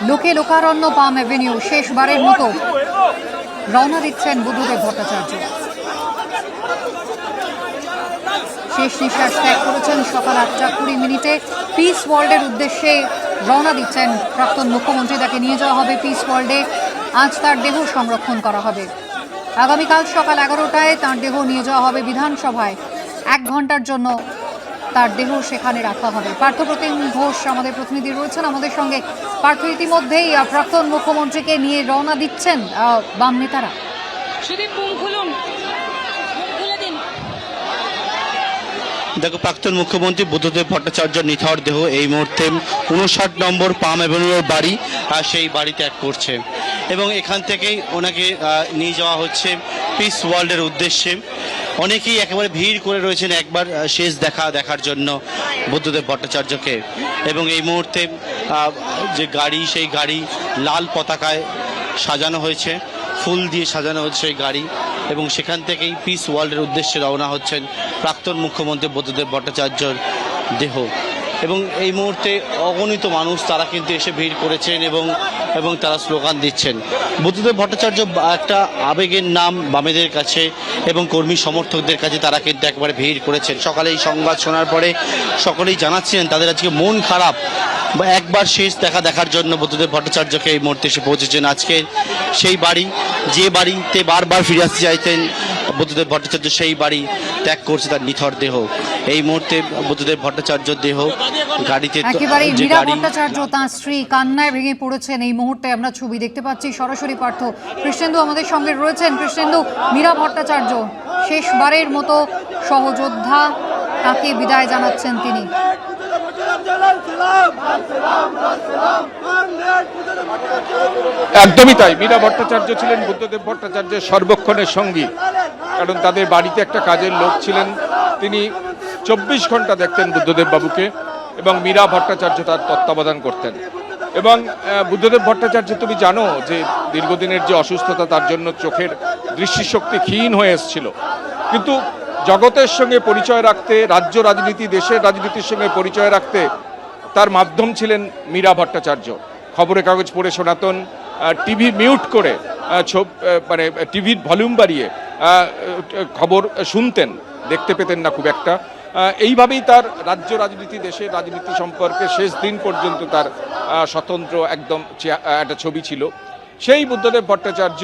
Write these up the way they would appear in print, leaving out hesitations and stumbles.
লোকে লোকারণ্য পাম অ্যাভিনিউ শেষবারের মতো রওনা দিচ্ছেন বুদ্ধদেব ভট্টাচার্য। শেষ নিঃশ্বাস ত্যাগ করেছেন সকাল 8:20 পিস ওয়ার্ল্ডের উদ্দেশ্যে রওনা দিচ্ছেন প্রাক্তন মুখ্যমন্ত্রী। তাকে নিয়ে যাওয়া হবে পিস ওয়ার্ল্ডে। আজ তার দেহ সংরক্ষণ করা হবে। আগামীকাল সকাল 11টায় তার দেহ নিয়ে যাওয়া হবে বিধানসভায়। 1 ঘন্টার জন্য তার দেহ সেখানে রাখা হবে। পার্থপ্রতিম ঘোষ আমাদের প্রতিনিধি রয়েছেন আমাদের সঙ্গে। পার্থ, ইতিমধ্যেই প্রাক্তন মুখ্যমন্ত্রীকে নিয়ে রওনা দিচ্ছেন বাম নেতারা। দেখো, প্রাক্তন মুখ্যমন্ত্রী বুদ্ধদেব ভট্টাচার্য নিথর দেহ এই মুহূর্তে 59 নম্বর পাম অ্যাভিনিউর বাড়ি, আর সেই বাড়ি ত্যাগ করছে এবং এখান থেকেই ওনাকে নিয়ে যাওয়া হচ্ছে পিস ওয়ার্ল্ডের উদ্দেশ্যে। অনেকেই একেবারে ভিড় করে রয়েছেন একবার শেষ দেখার জন্য বুদ্ধদেব ভট্টাচার্যকে। এবং এই মুহূর্তে যে গাড়ি, সেই গাড়ি লাল পতাকায় সাজানো হয়েছে, ফুল দিয়ে সাজানো হচ্ছে সেই গাড়ি, এবং সেখান থেকেই পিস ওয়ার্ল্ডের উদ্দেশ্যে রওনা হচ্ছেন প্রাক্তন মুখ্যমন্ত্রী বুদ্ধদেব ভট্টাচার্যর দেহ। এবং এই মুহূর্তে অগণিত মানুষ তারা কিন্তু এসে ভিড় করেছেন এবং তারা স্লোগান দিচ্ছেন। বুদ্ধদেব ভট্টাচার্য একটা আবেগের নাম বামেদের কাছে এবং কর্মী সমর্থকদের কাছে। তারা কিন্তু একবারে ভিড় করেছেন। সকালে এই সংবাদ শোনার পরে সকলেই জানাচ্ছিলেন তাদের আজকে মন খারাপ, একবার শেষ দেখার জন্য বুদ্ধদেব ভট্টাচার্যকে এই মুহূর্তে এসে পৌঁছেছেন। আজকে সেই বাড়ি, যে বাড়িতে বারবার ফিরে আসতে চাইতেন বুদ্ধদেব ভট্টাচার্য, সেই বাড়ি ত্যাগ করছে তার নিথর দেহ। এই মুহূর্তে বুদ্ধদেব ভট্টাচার্যর দেহ গাড়িতে, একেবারেই মীরা ভট্টাচার্য তাঁর স্ত্রী কান্নায় ভেঙে পড়েছেন। এই মুহূর্তে আমরা ছবি দেখতে পাচ্ছি সরাসরি। পার্থ, কৃষ্ণেন্দু আমাদের সঙ্গে রয়েছেন। কৃষ্ণেন্দু, মীরা ভট্টাচার্য শেষবারের মতো সহযোদ্ধা, তাকে বিদায় জানাচ্ছেন তিনি। একদমই তাই। মীরা ভট্টাচার্য ছিলেন বুদ্ধদেব ভট্টাচার্যের সর্বক্ষণের সঙ্গী। কারণ তাদের বাড়িতে একটা কাজের লোক ছিলেন, তিনি 24 ঘন্টা দেখতেন বুদ্ধদেব বাবুকে, এবং মীরা ভট্টাচার্য তার তত্ত্বাবধান করতেন। এবং বুদ্ধদেব ভট্টাচার্য, তুমি জানো যে দীর্ঘদিনের যে অসুস্থতা, তার জন্য চোখের দৃষ্টিশক্তি ক্ষীণ হয়ে এসেছিল। কিন্তু জগতের সঙ্গে পরিচয় রাখতে, রাজ্য রাজনীতি, দেশের রাজনীতির সঙ্গে পরিচয় রাখতে তার মাধ্যম ছিলেন মীরা ভট্টাচার্য। খবরের কাগজ পড়ে শোনাতেন, টিভি মিউট করে, মানে টিভির ভলিউম বাড়িয়ে খবর শুনতেন, দেখতে পেতেন না খুব একটা। এইভাবেই তার রাজ্য রাজনীতি, দেশের রাজনীতি সম্পর্কে শেষ দিন পর্যন্ত তার স্বতন্ত্র একদম একটা ছবি ছিল। সেই বুদ্ধদেব ভট্টাচার্য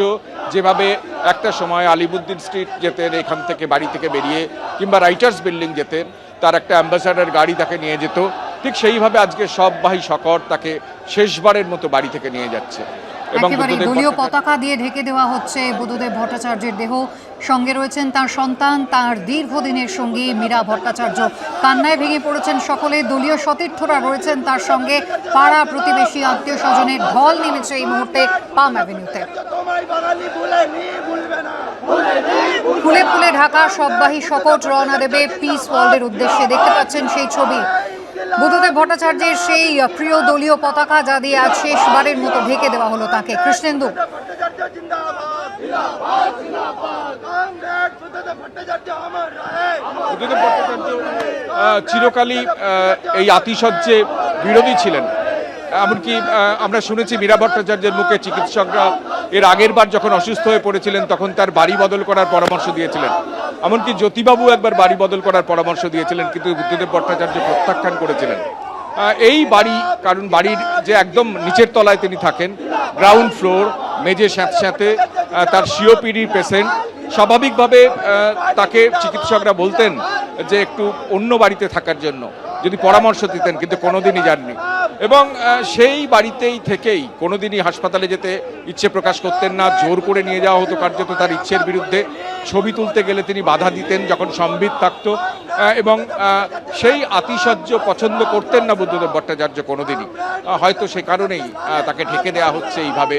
যেভাবে একটা সময় আলিমুদ্দিন স্ট্রিট যেতেন, এখান থেকে বাড়ি থেকে বেরিয়ে, কিংবা রাইটার্স বিল্ডিং যেতেন, তার একটা অ্যাম্বাসাডার গাড়ি তাকে নিয়ে যেত, ঠিক সেইভাবে আজকে সববাহী সকর তাকে শেষবারের মতো বাড়ি থেকে নিয়ে যাচ্ছে। এবং দলীয় পতাকা দিয়ে ঢেকে দেওয়া হচ্ছে বুদ্ধদেব ভট্টাচার্যের দেহ। সঙ্গে রয়েছেন তার সন্তান, তার দীর্ঘদিনের সঙ্গী মীরা ভট্টাচার্য। কান্নায় ভেঙে পড়েছেন সকলে। দলীয় সতীর্থরা রয়েছেন তার সঙ্গে। পাড়া প্রতিবেশী, আত্মীয় স্বজনের ঢল নেমেছে এই মুহূর্তে পাম অ্যাভিনিউতে। ফুলে ফুলে ঢাকা সববাহী শকট রওনা দেবে পিস ওয়ার্ল্ডের উদ্দেশ্যে। দেখতে পাচ্ছেন সেই ছবি, বুদ্ধদেব ভট্টাচার্যের সেই প্রিয় দলীয় পতাকা, যা দিয়ে আজ শেষবারের মতো ঢেকে দেওয়া হলো তাকে। কৃষ্ণেন্দু, চিরকালই এই আতিশয্যে বিরোধী ছিলেন। এমনকি আমরা শুনেছি মীরা ভট্টাচার্যের মুখে চিকিৎসকরা এর আগের বার যখন অসুস্থ হয়ে পড়েছিলেন তখন তার বাড়ি বদল করার পরামর্শ দিয়েছিলেন। এমনকি জ্যোতিবাবু একবার বাড়ি বদল করার পরামর্শ দিয়েছিলেন, কিন্তু বুদ্ধদেব ভট্টাচার্য প্রত্যাখ্যান করেছিলেন। এই বাড়ি, কারণ বাড়ির যে একদম নিচের তলায় তিনি থাকেন, গ্রাউন্ড ফ্লোর, মেঝে স্যাঁতস্যাঁতে, তার সিওপিডি পেশেন্ট, স্বাভাবিকভাবে তাকে চিকিৎসকরা বলতেন যে একটু অন্য বাড়িতে থাকার জন্য, যদি পরামর্শ দিতেন, কিন্তু কোনোদিনই যাননি। এবং সেই বাড়িতেই থেকেই কোনোদিনই হাসপাতালে যেতে ইচ্ছে প্রকাশ করতেন না। জোর করে নিয়ে যাওয়া হতো কার্যত তার ইচ্ছের বিরুদ্ধে। ছবি তুলতে গেলে তিনি বাধা দিতেন যখন সম্বিত থাকতো। এবং সেই আতিশয্য পছন্দ করতেন না বুদ্ধদেব ভট্টাচার্য কোনোদিনই। হয়তো সে কারণেই তাকে ঢেকে দেওয়া হচ্ছে এইভাবে।